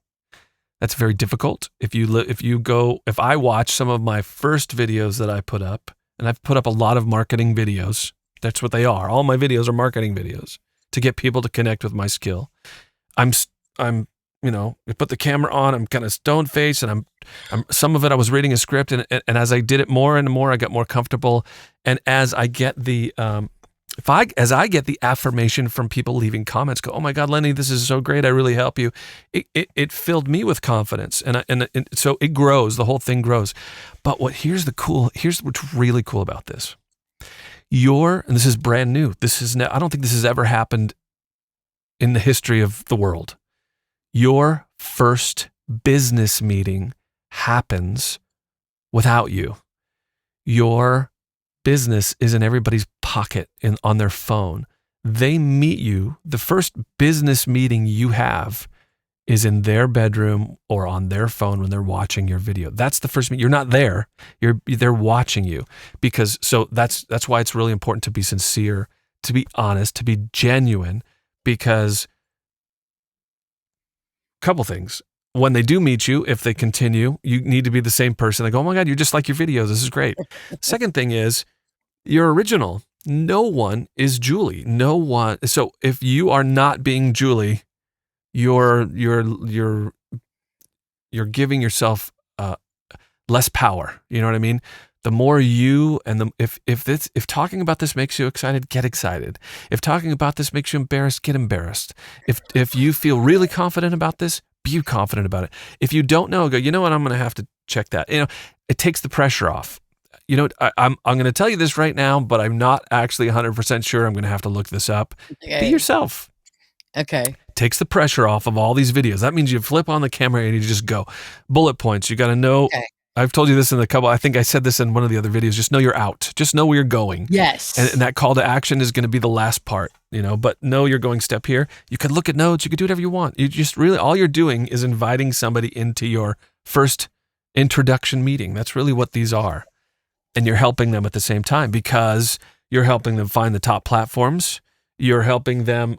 That's very difficult. If I watch some of my first videos that I put up, and I've put up a lot of marketing videos. That's what they are. All my videos are marketing videos to get people to connect with my skill. I put the camera on. I'm kind of stone faced, and I'm some of it I was reading a script, and as I did it more and more, I got more comfortable. And as I get the as I get the affirmation from people leaving comments, go, oh my God, Lenny, this is so great. I really help you. It filled me with confidence. And so it grows, the whole thing grows. But here's what's really cool about this. And this is brand new. I don't think this has ever happened in the history of the world. Your first business meeting happens without you. Your business is in everybody's pocket on their phone. They meet you. The first business meeting you have is in their bedroom or on their phone when they're watching your video. That's the first meeting. You're not there. They're watching you that's why it's really important to be sincere, to be honest, to be genuine, because a couple things. When they do meet you, if they continue, you need to be the same person. They go, oh my God, you're just like your videos. This is great. Second thing is, you're original. No one is Julie. No one. So if you are not being Julie, you're giving yourself less power. You know what I mean? The more you and if talking about this makes you excited, get excited. If talking about this makes you embarrassed, get embarrassed. If you feel really confident about this, be confident about it. If you don't know, go, you know what? I'm going to have to check that. It takes the pressure off. I'm going to tell you this right now, but I'm not actually 100% sure. I'm going to have to look this up. Okay. Be yourself. Okay. Takes the pressure off of all these videos. That means you flip on the camera and you just go. Bullet points. You got to know. Okay. I've told you this in I think I said this in one of the other videos. Just know you're out. Just know where you're going. Yes. And that call to action is going to be the last part, but know you're going step here. You could look at notes. You could do whatever you want. You just really, all you're doing is inviting somebody into your first introduction meeting. That's really what these are. And you're helping them at the same time because You're helping them find the top platforms. You're helping them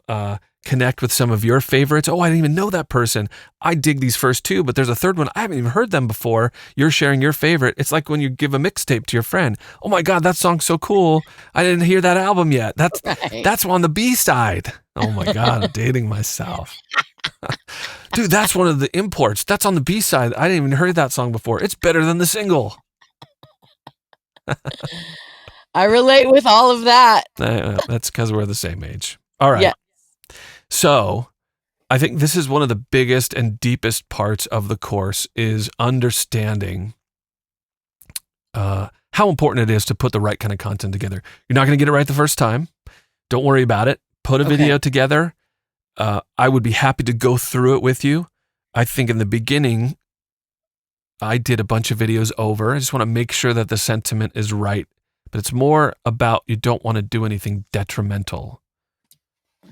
connect with some of your favorites. Oh, I didn't even know that person. I dig these first two, but there's a third one. I haven't even heard them before. You're sharing your favorite. It's like when you give a mixtape to your friend. Oh my God, that song's so cool. I didn't hear that album yet. That's on the B side. Oh my God, I'm dating myself. Dude, that's one of the imports. That's on the B side. I didn't even heard that song before. It's better than the single. I relate with all of that. That's because we're the same age. All right. Yeah. So I think this is one of the biggest and deepest parts of the course is understanding how important it is to put the right kind of content together. You're not going to get it right the first time. Don't worry about it. Put a video together. I would be happy to go through it with you. I think in the beginning, I did a bunch of videos over. I just want to make sure that the sentiment is right. But it's more about you don't want to do anything detrimental.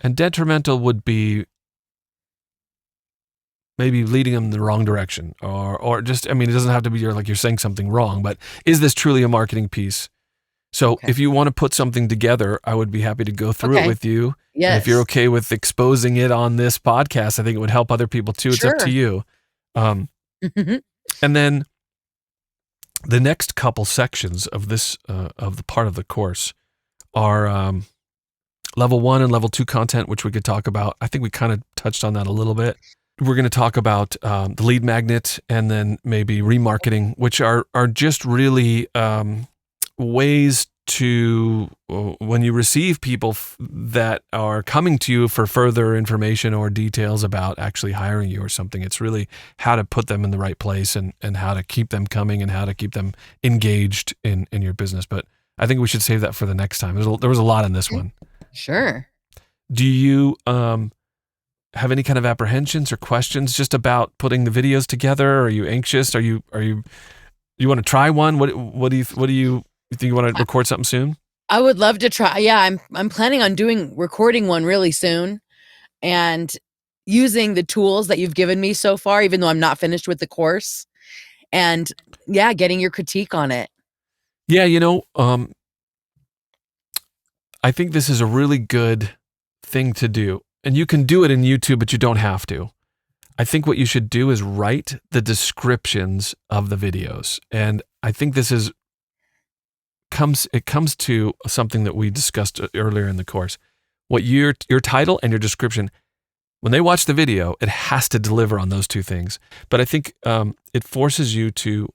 And detrimental would be maybe leading them in the wrong direction or just, I mean, it doesn't have to be you're saying something wrong, but is this truly a marketing piece? So if you want to put something together, I would be happy to go through it with you. Yes. And if you're okay with exposing it on this podcast, I think it would help other people too. It's up to you. And then the next couple sections of this, of the part of the course are level 1 and level 2 content, which we could talk about. I think we kind of touched on that a little bit. We're going to talk about the lead magnet and then maybe remarketing, which are just really ways to, when you receive people that are coming to you for further information or details about actually hiring you or something, it's really how to put them in the right place and how to keep them coming and how to keep them engaged in your business. But I think we should save that for the next time. There was a lot in this one. Sure. Do you have any kind of apprehensions or questions just about putting the videos together? Are you anxious? You want to try one? What do you think you want to record something soon? I would love to try. Yeah, I'm planning on recording one really soon and using the tools that you've given me so far, even though I'm not finished with the course. And yeah, getting your critique on it. Yeah, I think this is a really good thing to do. And you can do it in YouTube, but you don't have to. I think what you should do is write the descriptions of the videos. And I think this comes to something that we discussed earlier in the course. What your title and your description, when they watch the video, it has to deliver on those two things. But I think it forces you to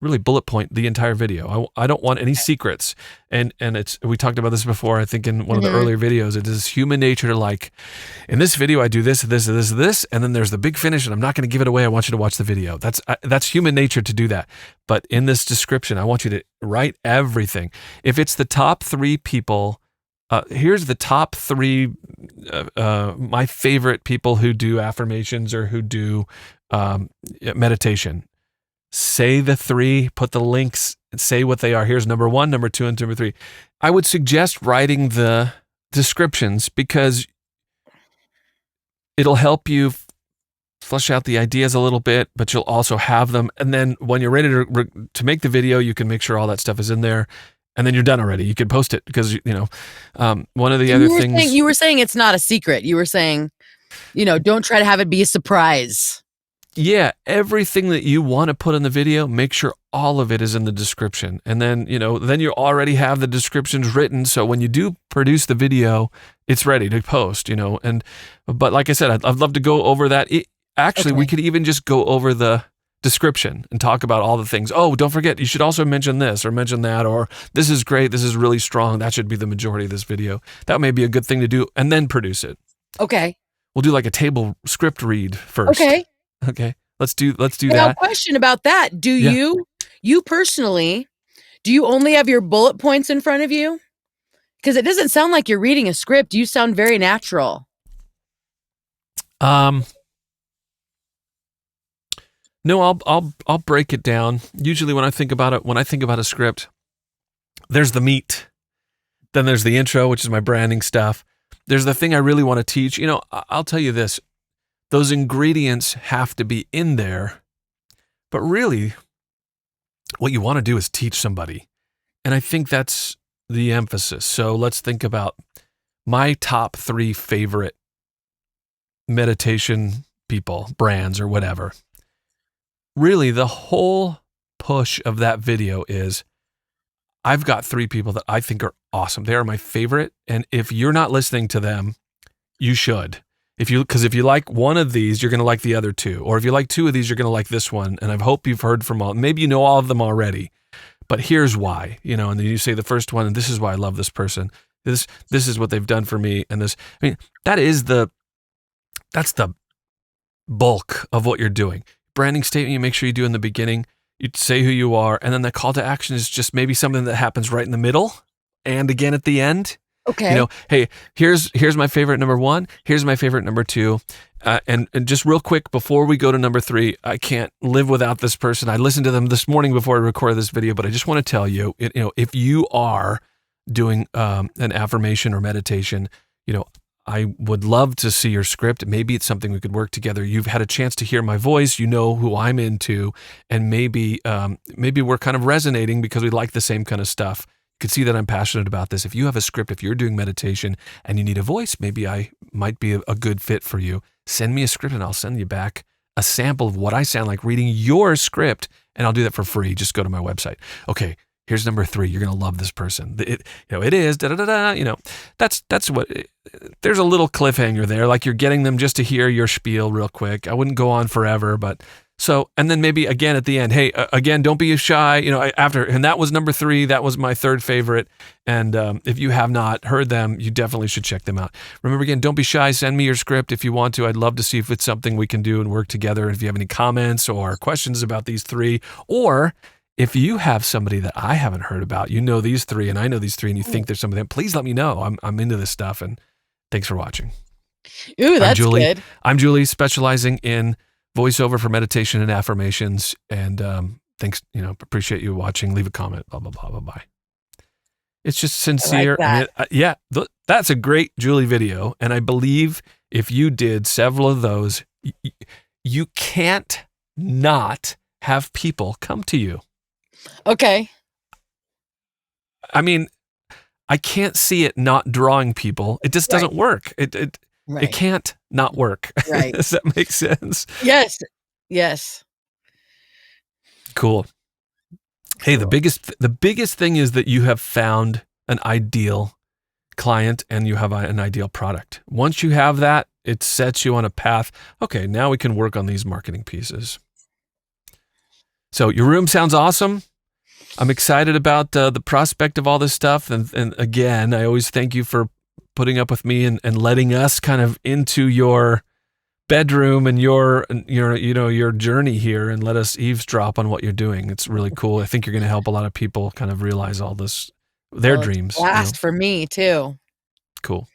really bullet point the entire video. I don't want any secrets. And we talked about this before, I think in one of the earlier videos. It is human nature to in this video, I do this, this, this, this, and then there's the big finish and I'm not going to give it away. I want you to watch the video. That's human nature to do that. But in this description, I want you to write everything. If it's the top 3 people, here's the top 3, my favorite people who do affirmations or who do meditation. Say the 3, put the links, say what they are. Here's number 1, number 2, and number 3. I would suggest writing the descriptions because it'll help you flesh out the ideas a little bit, but you'll also have them. And then when you're ready to make the video, you can make sure all that stuff is in there. And then you're done already. You can post it because, one of the other things. You were saying it's not a secret. You were saying, don't try to have it be a surprise. Yeah, everything that you want to put in the video, make sure all of it is in the description. And then, then you already have the descriptions written. So when you do produce the video, it's ready to post, but like I said, I'd love to go over that. We could even just go over the description and talk about all the things. Oh, don't forget, you should also mention this or mention that, or this is great. This is really strong. That should be the majority of this video. That may be a good thing to do and then produce it. Okay. We'll do like a table script read first. Okay. Let's do that. Now, question about that. Do you personally, do you only have your bullet points in front of you? Because it doesn't sound like you're reading a script. You sound very natural. No, I'll break it down. Usually when I think about a script, there's the meat. Then there's the intro, which is my branding stuff. There's the thing I really want to teach. I'll tell you this. Those ingredients have to be in there, but really what you want to do is teach somebody. And I think that's the emphasis. So let's think about my top 3 favorite meditation people, brands, or whatever. Really, the whole push of that video is I've got 3 people that I think are awesome. They are my favorite. And if you're not listening to them, you should. Because if you like one of these, you're going to like the other 2. Or if you like 2 of these, you're going to like this one. And I hope you've heard from all. Maybe you know all of them already. But here's why, and then you say the first one, and this is why I love this person. This is what they've done for me. And this, that's the bulk of what you're doing. Branding statement, you make sure you do in the beginning. You say who you are, and then the call to action is just maybe something that happens right in the middle and again at the end. Okay. Hey, here's my favorite number 1. Here's my favorite number 2. And just real quick, before we go to number 3, I can't live without this person. I listened to them this morning before I recorded this video, but I just want to tell you, if you are doing an affirmation or meditation, I would love to see your script. Maybe it's something we could work together. You've had a chance to hear my voice. You know who I'm into, and maybe we're kind of resonating because we like the same kind of stuff. You can see that I'm passionate about this. If you have a script, if you're doing meditation and you need a voice, maybe I might be a good fit for you. Send me a script and I'll send you back a sample of what I sound like reading your script, and I'll do that for free. Just go to my website. Okay, here's number 3. You're going to love this person. It is da-da-da-da, that's what, there's a little cliffhanger there. Like you're getting them just to hear your spiel real quick. I wouldn't go on forever, but so, and then maybe again at the end, hey, again, don't be shy, after, and that was number 3. That was my 3rd favorite. And if you have not heard them, you definitely should check them out. Remember, again, don't be shy. Send me your script if you want to. I'd love to see if it's something we can do and work together. If you have any comments or questions about these 3, or if you have somebody that I haven't heard about, these 3 and I know these 3 and you think there's some of them, please let me know. I'm into this stuff, and thanks for watching. Ooh, that's good. I'm Julie, specializing in voiceover for meditation and affirmations. And thanks, appreciate you watching. Leave a comment, blah, blah, blah, blah, blah. It's just sincere. I like that. That's a great Julie video. And I believe if you did several of those, you can't not have people come to you. Okay. I can't see it not drawing people. It just doesn't work. It can't not work. Right. Does that make sense? Yes. Yes. Cool. Hey, the biggest thing is that you have found an ideal client and you have an ideal product. Once you have that, it sets you on a path. Okay, now we can work on these marketing pieces. So your room sounds awesome. I'm excited about the prospect of all this stuff. And again, I always thank you for putting up with me and letting us kind of into your bedroom and your journey here, and let us eavesdrop on what you're doing. It's really cool. I think you're going to help a lot of people kind of realize all this, their dreams. Blast for me too. Cool.